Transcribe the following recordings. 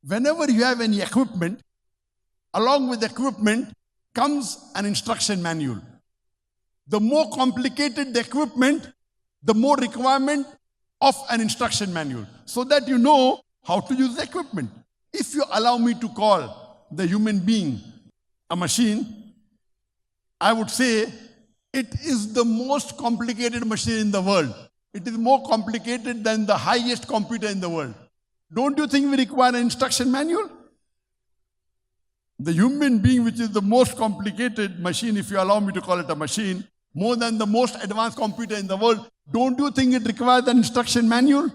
Whenever you have any equipment, along with the equipment comes an instruction manual. The more complicated the equipment, the more requirement of an instruction manual, so that you know how to use the equipment. If you allow me to call the human being a machine, I would say it is the most complicated machine in the world. It is more complicated than the highest computer in the world. Don't you think we require an instruction manual? The human being, which is the most complicated machine, if you allow me to call it a machine, more than the most advanced computer in the world, don't you think it requires an instruction manual?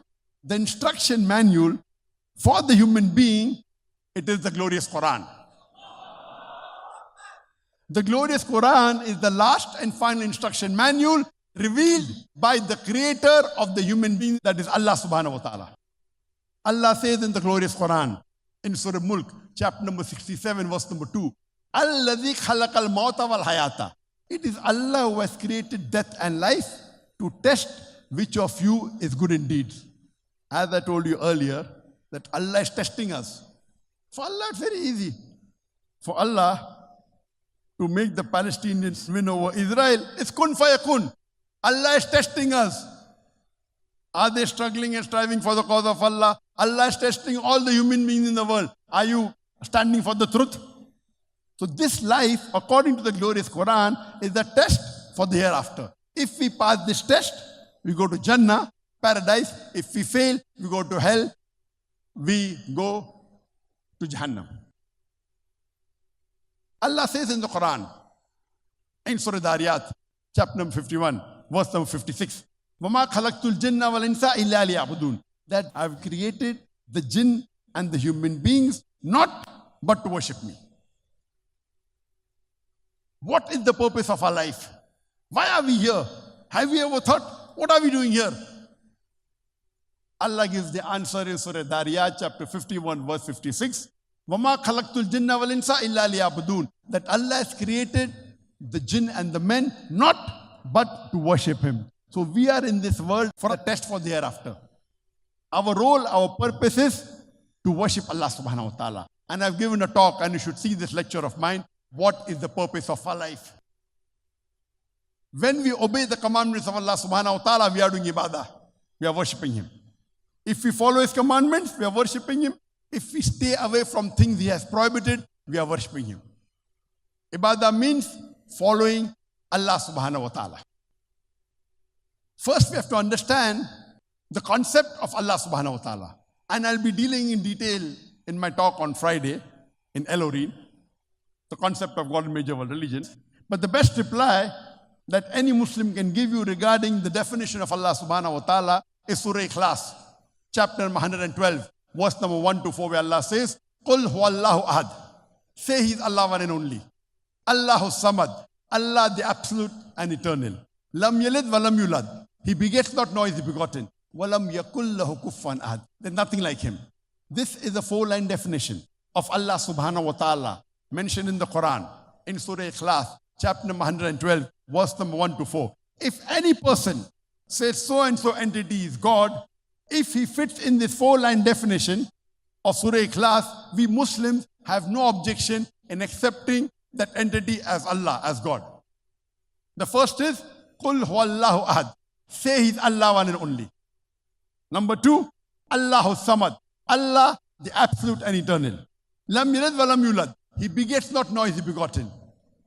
The instruction manual for the human being, it is the glorious Quran. The glorious Quran is the last and final instruction manual revealed by the creator of the human being, that is Allah subhanahu wa ta'ala. Allah says in the glorious Quran, in Surah Mulk, chapter number 67, verse number 2, Alladhi khalaqal mauta wal hayata. It is Allah who has created death and life to test which of you is good in deeds. As I told you earlier, that Allah is testing us. For Allah, it's very easy. For Allah to make the Palestinians win over Israel, it's kun fayakun. Allah is testing us. Are they struggling and striving for the cause of Allah? Allah is testing all the human beings in the world. Are you standing for the truth? So this life, according to the glorious Quran, is the test for the hereafter. If we pass this test, we go to Jannah, paradise. If we fail, we go to hell. We go to Jahannam. Allah says in the Quran, in Surah Dariyat, chapter number 51, verse number 56, وَمَا خَلَقْتُ الْجِنَّ وَالْإِنسَ إِلَّا لِيَعْبُدُونَ. That I have created the jinn and the human beings not but to worship me. What is the purpose of our life? Why are we here? Have we ever thought, what are we doing here? Allah gives the answer in Surah Dariyat, chapter 51, verse 56. وَمَا خَلَقْتُ الْجِنَّ وَالْإِنسَ إِلَّا لِيَعْبُدُونَ. That Allah has created the jinn and the men not but to worship Him. So we are in this world for a test for the hereafter. Our role, our purpose is to worship Allah subhanahu wa ta'ala. And I've given a talk, and you should see this lecture of mine. What is the purpose of our life? When we obey the commandments of Allah subhanahu wa ta'ala, we are doing ibadah. We are worshipping Him. If we follow His commandments, we are worshipping Him. If we stay away from things He has prohibited, we are worshipping Him. Ibadah means following Allah subhanahu wa ta'ala. First, we have to understand the concept of Allah subhanahu wa ta'ala. And I'll be dealing in detail in my talk on Friday in Elohim, the concept of God and major world religions. But the best reply that any Muslim can give you regarding the definition of Allah subhanahu wa ta'ala is Surah Ikhlas, chapter number 112, verse number 1 to 4, where Allah says, قُلْ هُوَ اللَّهُ أَحَدٌ. Say He is Allah one and only. Allahu Samad. Allah the absolute and eternal. Lam yalid wa lam yulad. He begets not, nor is He begotten. وَلَمْ يَكُلْ لَهُ كُفًّا أَحَدٌ. There's nothing like Him. This is a 4-line definition of Allah subhanahu wa ta'ala mentioned in the Quran, in Surah Ikhlas, chapter number 112, verse number 1 to 4. If any person says so-and-so entity is God, if he fits in this 4-line definition of Surah Ikhlas, we Muslims have no objection in accepting that entity as Allah, as God. The first is, قُلْ هُوَ اللَّهُ أَحَدٌ. Say He's Allah one and only. Number 2, Allahu Samad. Allah, the absolute and eternal. Lam yalid wa lam yulad. He begets not, nor is He begotten.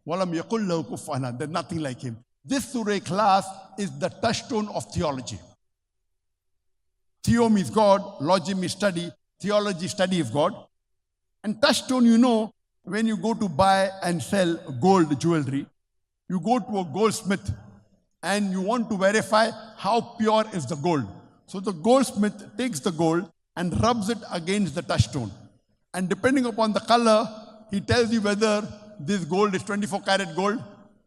Walam yakul lahu kufuwan ahad. There's nothing like Him. This Surah class is the touchstone of theology. Theo means God, logy means study, theology, study of God. And touchstone, you know, when you go to buy and sell gold jewelry, you go to a goldsmith and you want to verify how pure is the gold. So the goldsmith takes the gold and rubs it against the touchstone. And depending upon the color, he tells you whether this gold is 24 karat gold,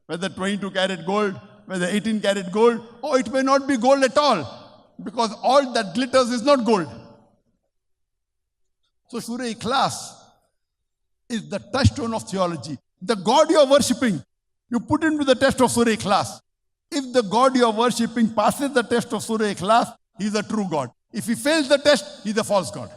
whether 22 karat gold, whether 18 karat gold, or it may not be gold at all, because all that glitters is not gold. So Surah Ikhlas is the touchstone of theology. The God you are worshipping, you put him to the test of Surah Ikhlas. If the God you are worshipping passes the test of Surah Ikhlas, he is a true God. If he fails the test, he is a false God.